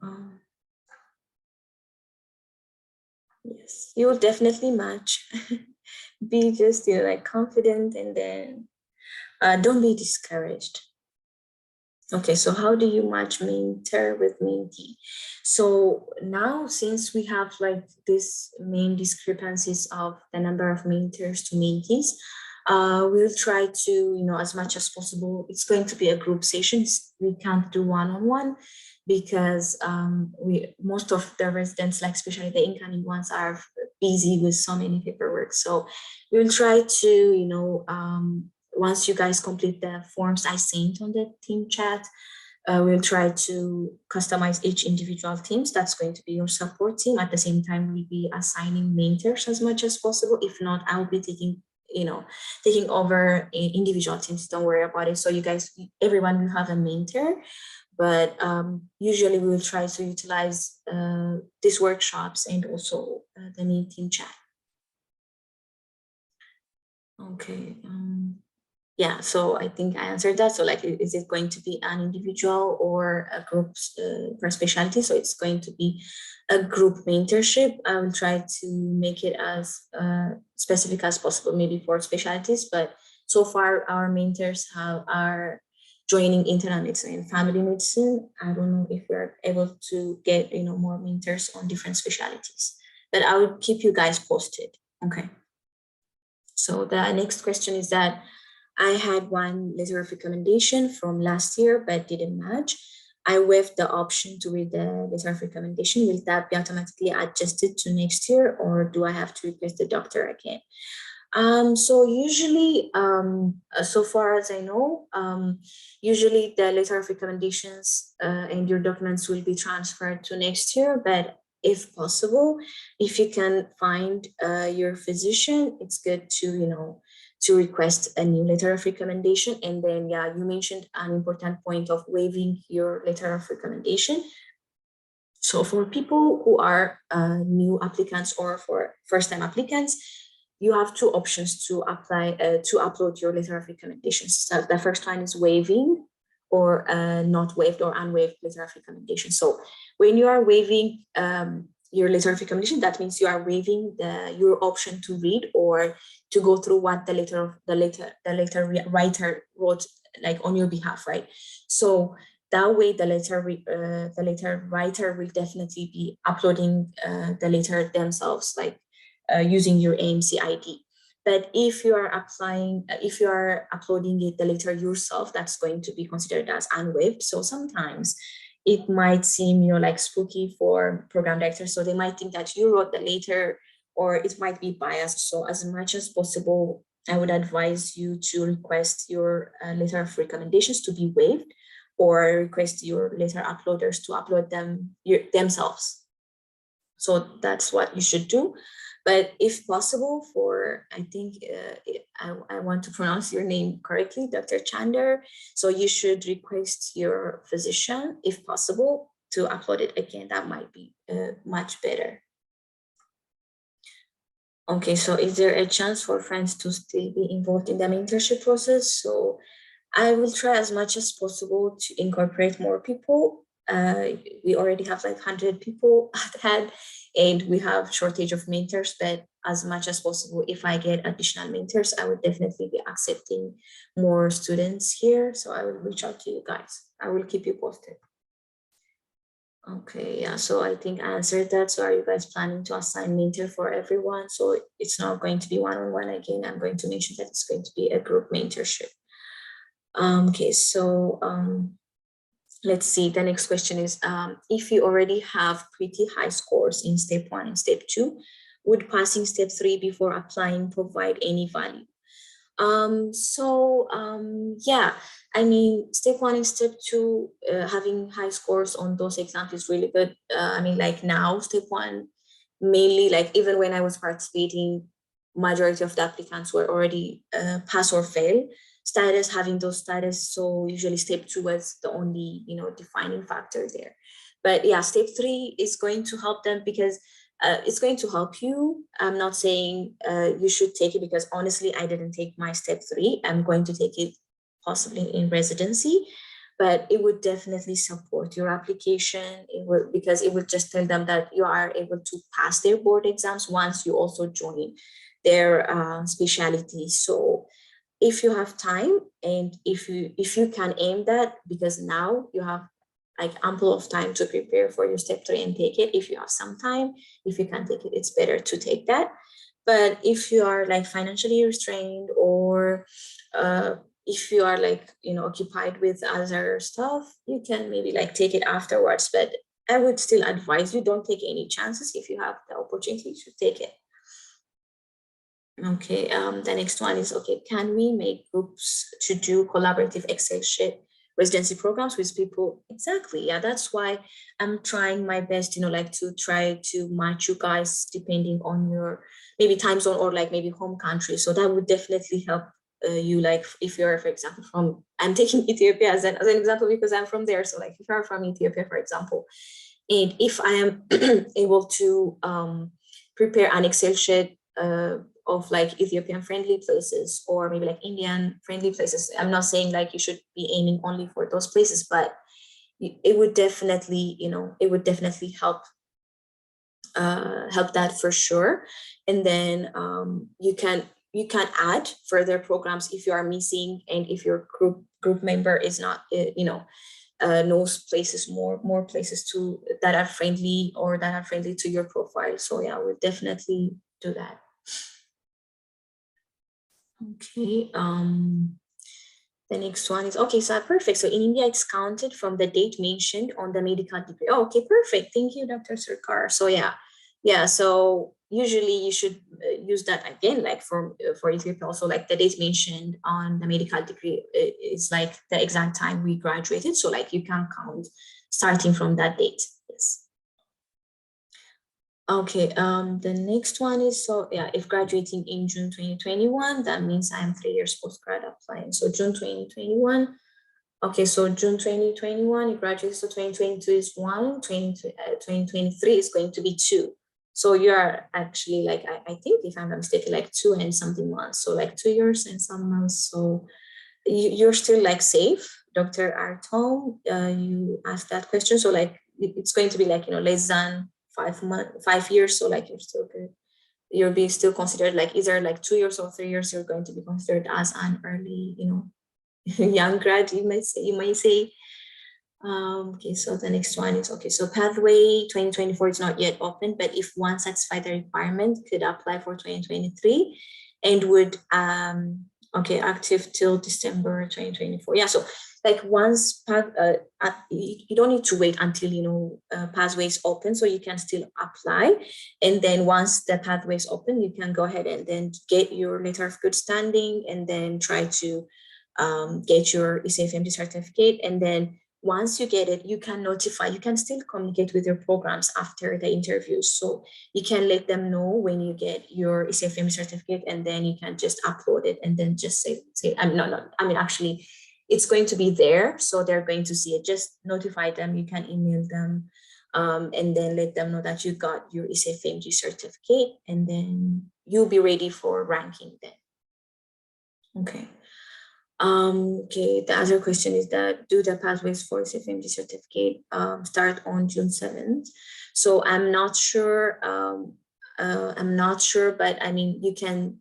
Yes, you will definitely match. Be just, like confident, and then don't be discouraged. Okay, so how do you match mentor with mentee? So now, since we have like this main discrepancies of the number of mentors to mentees, we'll try to, as much as possible, it's going to be a group session. We can't do one-on-one because most of the residents, like especially the incoming ones, are busy with so many paperwork. So we'll try to, once you guys complete the forms I sent on the team chat, we'll try to customize each individual teams. That's going to be your support team. At the same time, we'll be assigning mentors as much as possible. If not, I'll be taking over individual teams. Don't worry about it. So you guys, everyone will have a mentor, but usually we will try to utilize these workshops and also the main team chat. Okay. Yeah, so I think I answered that. So like, is it going to be an individual or a group per specialty? So it's going to be a group mentorship. I will try to make it as specific as possible, maybe for specialties. But so far, our mentors are joining internal medicine and family medicine. I don't know if we're able to get more mentors on different specialties, but I will keep you guys posted. Okay. So the next question is that I had one letter of recommendation from last year, but didn't match. I waived the option to read the letter of recommendation. Will that be automatically adjusted to next year, or do I have to request the doctor again? So usually, so far as I know, usually the letter of recommendations and your documents will be transferred to next year, but if possible, if you can find your physician, it's good to, to request a new letter of recommendation. And then, yeah, you mentioned an important point of waiving your letter of recommendation. So for people who are new applicants or for first-time applicants, you have two options to apply to upload your letter of recommendations. So the first one is waiving or not waived or unwaived letter of recommendation. So when you are waiving your letter of recommendation, that means you are waiving your option to read or to go through what the letter writer wrote like on your behalf, right? So that way the letter writer will definitely be uploading the letter themselves, like using your AMC ID. But if you are if you are uploading the letter yourself, that's going to be considered as unwaived. So sometimes it might seem, like spooky for program directors. So they might think that you wrote the letter, or it might be biased. So as much as possible, I would advise you to request your letter of recommendations to be waived, or request your letter uploaders to upload them themselves. So that's what you should do. But if possible, I think I want to pronounce your name correctly, Dr. Chander. So you should request your physician, if possible, to upload it again. That might be much better. Okay, so is there a chance for friends to still be involved in the mentorship process? So I will try as much as possible to incorporate more people. We already have like 100 people at hand, and we have shortage of mentors, but as much as possible, if I get additional mentors, I would definitely be accepting more students here. So I will reach out to you guys. I will keep you posted. Okay, yeah, so I think I answered that. So are you guys planning to assign mentor for everyone? So it's not going to be one-on-one again. I'm going to mention that it's going to be a group mentorship. Okay, so let's see. The next question is, if you already have pretty high scores in step 1 and step 2, would passing step 3 before applying provide any value? Yeah, I mean, step 1 and step 2, having high scores on those exams is really good. I mean, like now, step 1, mainly like even when I was participating, majority of the applicants were already pass or fail status, having those status. So usually step 2 was the only, defining factor there. But yeah, step 3 is going to help them because it's going to help you. I'm not saying you should take it, because honestly, I didn't take my step 3. I'm going to take it possibly in residency, but it would definitely support your application. Because it would just tell them that you are able to pass their board exams once you also join their specialty. So if you have time, and if you can aim that, because now you have like ample of time to prepare for your step 3 and take it. If you have some time, if you can take it, it's better to take that. But if you are like financially restrained, or if you are like occupied with other stuff, you can maybe like take it afterwards. But I would still advise you, don't take any chances. If you have the opportunity to take it. Okay, the next one is, okay, can we make groups to do collaborative Excel sheet residency programs with people? Exactly, yeah, that's why I'm trying my best, like to try to match you guys depending on your maybe time zone, or like maybe home country. So that would definitely help you, like if you're, for example, I'm taking Ethiopia as an example because I'm from there. So like if you're from Ethiopia, for example, and if I am able to prepare an Excel sheet of like Ethiopian friendly places, or maybe like Indian friendly places. I'm not saying like you should be aiming only for those places, but it would definitely, help that for sure. And then you can add further programs if you are missing, and if your group member is not, knows places, more places that are friendly, or that are friendly to your profile. So yeah, we'll definitely do that. Okay, the next one is, okay, so perfect. So in India, it's counted from the date mentioned on the medical degree. Oh, okay, perfect. Thank you, Dr. Sarkar. So yeah. So usually you should use that again, like for Ethiopia also, like the date mentioned on the medical degree is like the exact time we graduated. So like you can count starting from that date. Yes. Okay, the next one is, so yeah, if graduating in June 2021, that means I'm 3 years post-grad applying. So June 2021, okay, so June 2021, you graduate, so 2022 is 1, 2023 is going to be 2. So you are actually like, I think if I'm not mistaken, like 2 and something months. So like 2 years and some months. So you're still like safe. Dr. Artom, you asked that question. So like, it's going to be like, less than 5 years. So like, you're still good. You'll be still considered like either like 2 years or 3 years, you're going to be considered as an early, young grad, you may say. Okay, so the next one is, okay, so pathway 2024 is not yet open, but if one satisfied the requirement, could apply for 2023 and would okay, active till December 2024. Yeah, so like once you don't need to wait until pathway is open, so you can still apply, and then once the pathway is open, you can go ahead and then get your letter of good standing, and then try to get your ECFMD certificate. And then once you get it, you can still communicate with your programs after the interviews. So you can let them know when you get your ECFMD certificate, and then you can just upload it and then just say actually, it's going to be there. So they're going to see it. Just notify them, you can email them, and then let them know that you got your ECFMD certificate, and then you'll be ready for ranking then. Okay. Okay, the other question is that, do the pathways for CFMG certificate start on June 7th? So I'm not sure. But I mean, you can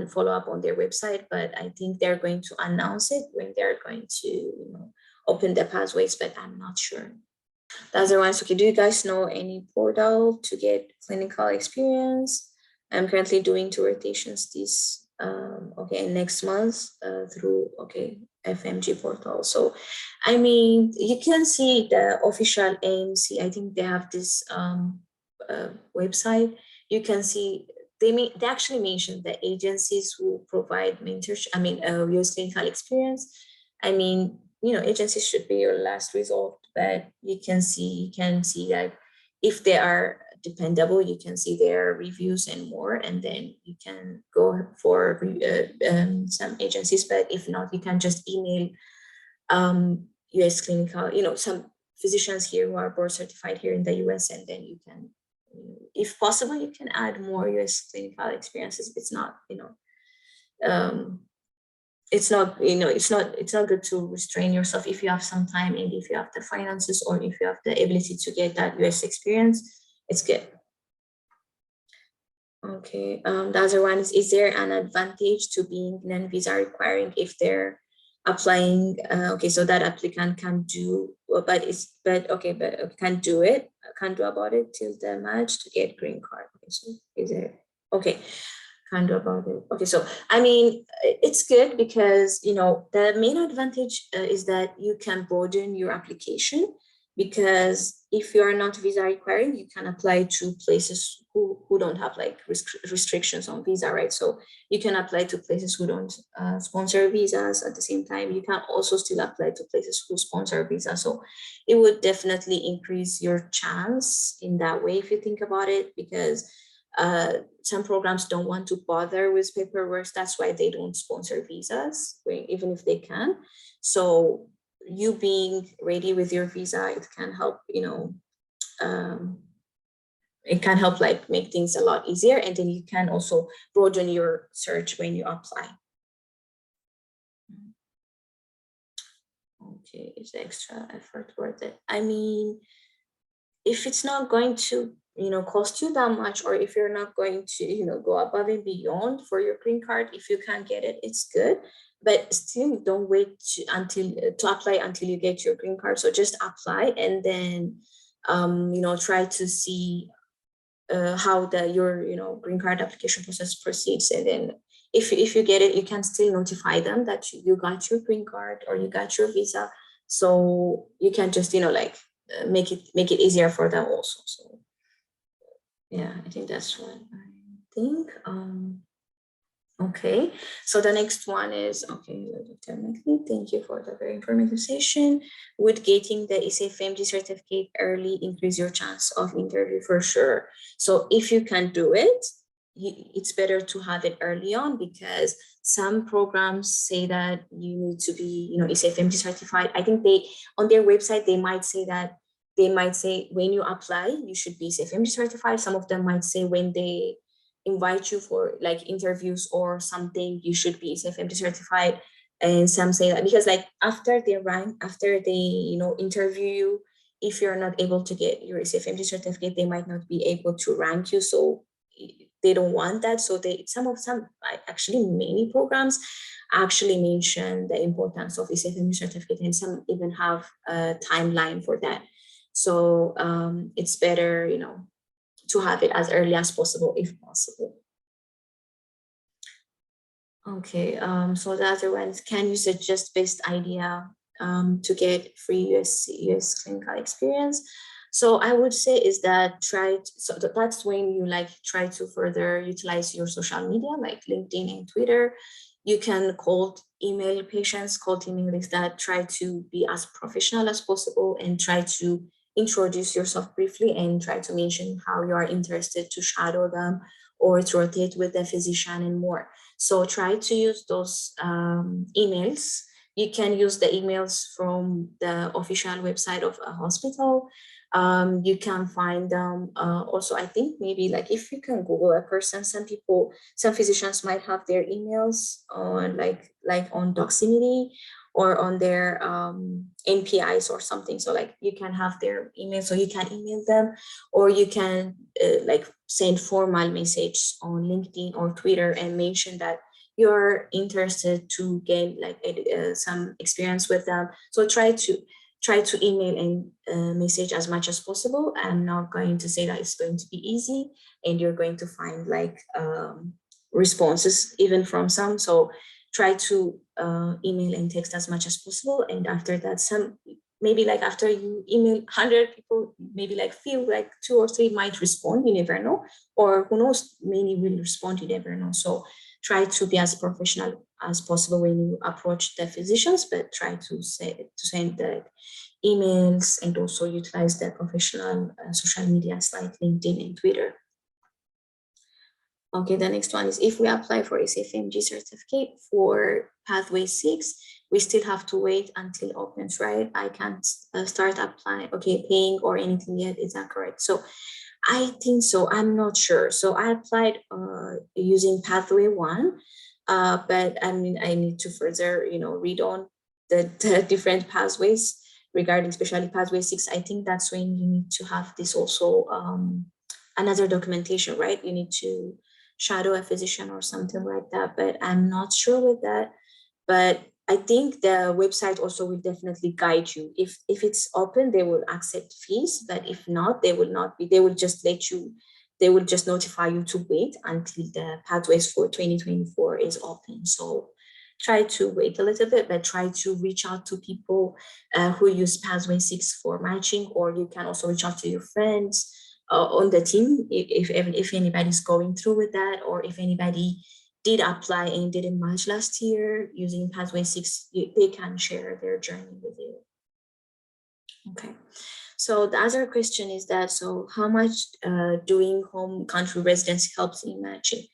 follow up on their website, but I think they're going to announce it when they're going to open the pathways, but I'm not sure. The other one is, okay, do you guys know any portal to get clinical experience? I'm currently doing 2 rotations this next month through FMG portal. So I mean, you can see the official AMC. I think they have this website. You can see they actually mentioned the agencies who provide mentorship. US clinical experience. I mean, agencies should be your last resort, but you can see that if they are dependable, you can see their reviews and more, and then you can go for some agencies. But if not, you can just email US clinical, some physicians here who are board certified here in the US, and then you can, if possible, you can add more US clinical experiences. It's not, it's not good to restrain yourself if you have some time, and if you have the finances, or if you have the ability to get that US experience, it's good. Okay, the other one is there an advantage to being non-visa requiring if they're applying? Okay, so that applicant can do, can do it, can't do about it till the match to get green card. Okay, so is there, okay, can't do about it. Okay, so I mean, it's good because the main advantage is that you can broaden your application, because if you are not visa requiring, you can apply to places who don't have like restrictions on visa, right? So you can apply to places who don't sponsor visas. At the same time, you can also still apply to places who sponsor visas. So it would definitely increase your chance in that way if you think about it, because some programs don't want to bother with paperwork. That's why they don't sponsor visas, even if they can. So you being ready with your visa, it can help, it can help like make things a lot easier, and then you can also broaden your search when you apply. Okay, is the extra effort worth it? I mean, if it's not going to cost you that much, or if you're not going to go above and beyond for your green card, if you can't get it, it's good. But still, don't wait to apply until you get your green card. So just apply, and then try to see how your green card application process proceeds. And then if you get it, you can still notify them that you got your green card or you got your visa, so you can just make it easier for them also. So yeah, I think that's what I think. Okay, so the next one is, okay, thank you for the very informative session. Would getting the SFMG certificate early increase your chance of interview? For sure. So if you can do it, it's better to have it early on, because some programs say that you need to be, SFMG certified. I think on their website, they might say when you apply, you should be SFMG certified. Some of them might say when they invite you for like interviews or something, you should be SFMG certified. And some say that because like after they interview you, if you're not able to get your SFMG certificate, they might not be able to rank you. So they don't want that. So actually many programs actually mention the importance of SFMG certificate, and some even have a timeline for that. So it's better, to have it as early as possible, if possible. Okay, so the other ones, can you suggest best idea to get free US clinical experience? So I would say is that that's when you like try to further utilize your social media like LinkedIn and Twitter. You can email patients. Cold email is that try to be as professional as possible and try to introduce yourself briefly and try to mention how you are interested to shadow them or to rotate with the physician and more. So try to use those emails. You can use the emails from the official website of a hospital. You can find them also, I think maybe like if you can Google a person, some physicians might have their emails on like on Doximity or on their NPIs or something. So like you can have their email, so you can email them, or you can like send formal message on LinkedIn or Twitter and mention that you're interested to gain like some experience with them. So try to email and message as much as possible. I'm not going to say that it's going to be easy and you're going to find like responses even from some. So try to email and text as much as possible. And after that, maybe like after you email 100 people, maybe like feel like 2 or 3 might respond, you never know. Or who knows, many will respond, you never know. So try to be as professional as possible when you approach the physicians, but try to send the emails and also utilize the professional social media like LinkedIn and Twitter. Okay, the next one is if we apply for SFMG certificate for pathway 6, we still have to wait until opens, right? I can't start applying, paying or anything yet. Is that correct? So I think so. I'm not sure. So I applied using pathway 1, but I mean, I need to further, read on the different pathways regarding especially pathway 6. I think that's when you need to have this also another documentation, right? You need to shadow a physician or something like that, but I'm not sure with that. But I think the website also will definitely guide you. If it's open, they will accept fees, but if not, they will not be. They will just they will just notify you to wait until the pathways for 2024 is open. So try to wait a little bit, but try to reach out to people who use pathway 6 for matching, or you can also reach out to your friends on the team if anybody's going through with that, or if anybody did apply and didn't match last year using pathway 6, they can share their journey with you. Okay, so the other question is that, so how much doing home country residency helps in matching?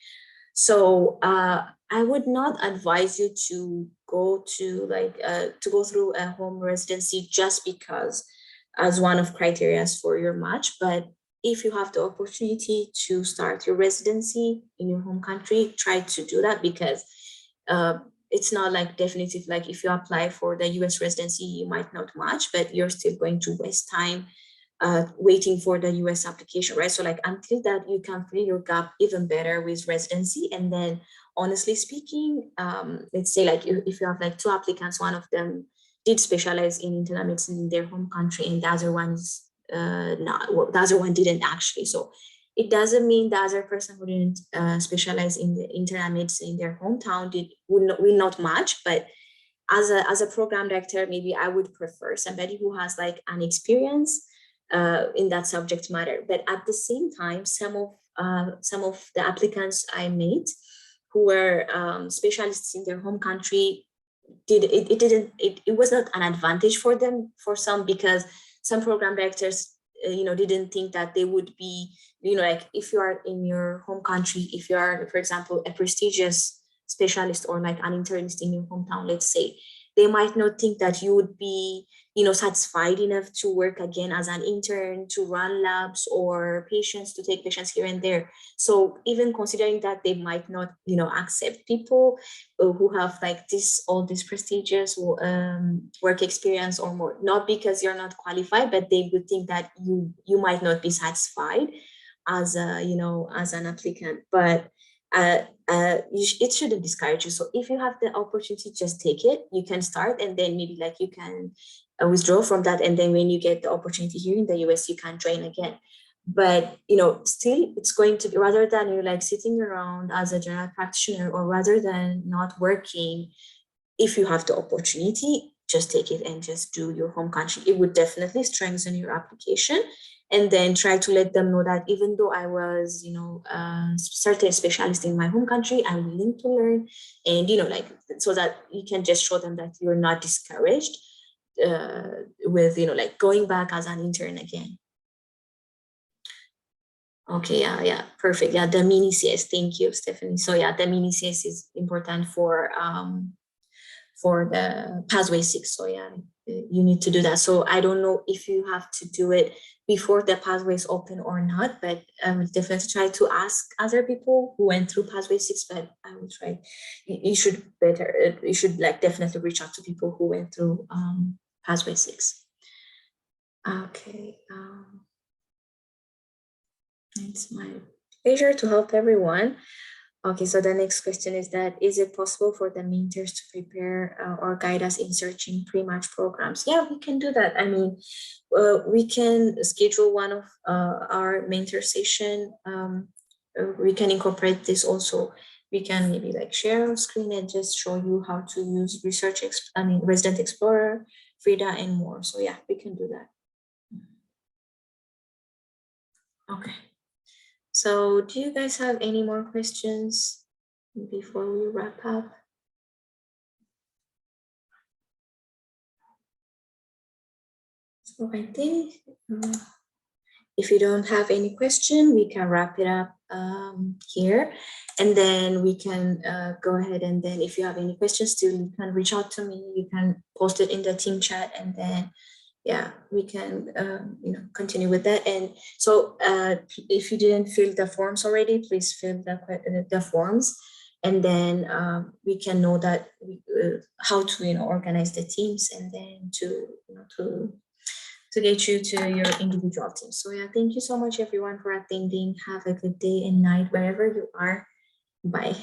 So I would not advise you to go through a home residency just because as one of criteria for your match. But if you have the opportunity to start your residency in your home country, try to do that, because it's not like definitive, like if you apply for the US residency, you might not match, but you're still going to waste time waiting for the US application, right? So like until that, you can fill your gap even better with residency. And then honestly speaking, let's say like if you have like 2 applicants, one of them did specialize in internal medicine in their home country and the other one's the other one didn't actually. So it doesn't mean the other person who didn't specialize in the internal medicine in their hometown will not match. But as a program director, maybe I would prefer somebody who has like an experience in that subject matter. But at the same time, some of the applicants I made who were specialists in their home country, it was not an advantage for them, for some, because some program directors didn't think that they would be, like if you are in your home country, if you are, for example, a prestigious specialist or like an internist in your hometown, let's say, they might not think that you would be satisfied enough to work again as an intern, to run labs or patients, to take patients here and there. So even considering that they might not accept people who have like all this prestigious work experience or more, not because you're not qualified, but they would think that you might not be satisfied as as an applicant. But it shouldn't discourage you. So if you have the opportunity, just take it. You can start, and then maybe like you can withdraw from that, and then when you get the opportunity here in the US, you can join again. But still, it's going to be, rather than you're like sitting around as a general practitioner, or rather than not working, if you have the opportunity, just take it and just do your home country. It would definitely strengthen your application. And then try to let them know that even though I was, certain specialist in my home country, I'm willing to learn, and like, so that you can just show them that you're not discouraged with like going back as an intern again. Okay, yeah, perfect. Yeah, the mini CS. Thank you, Stephanie. So yeah, the mini CS is important for the pathway 6. So yeah, you need to do that. So I don't know if you have to do it before the pathway is open or not, but I will definitely try to ask other people who went through pathway 6. But I will try. You should like definitely reach out to people who went through pathway 6. Okay. It's my pleasure to help everyone. Okay, so the next question is that, is it possible for the mentors to prepare or guide us in searching pre-match programs? Yeah, we can do that. I mean, we can schedule one of our mentor session. We can incorporate this also. We can maybe like share a screen and just show you how to use Resident Explorer, Frida, and more. So yeah, we can do that. Okay. So do you guys have any more questions before we wrap up? So I think if you don't have any question, we can wrap it up here, and then we can go ahead, and then if you have any questions still, you can reach out to me. You can post it in the team chat, and then yeah, we can continue with that. And so if you didn't fill the forms already, please fill the forms, and then we can know that how to organize the teams, and then to get you to your individual team. So yeah, thank you so much everyone for attending. Have a good day and night wherever you are. Bye.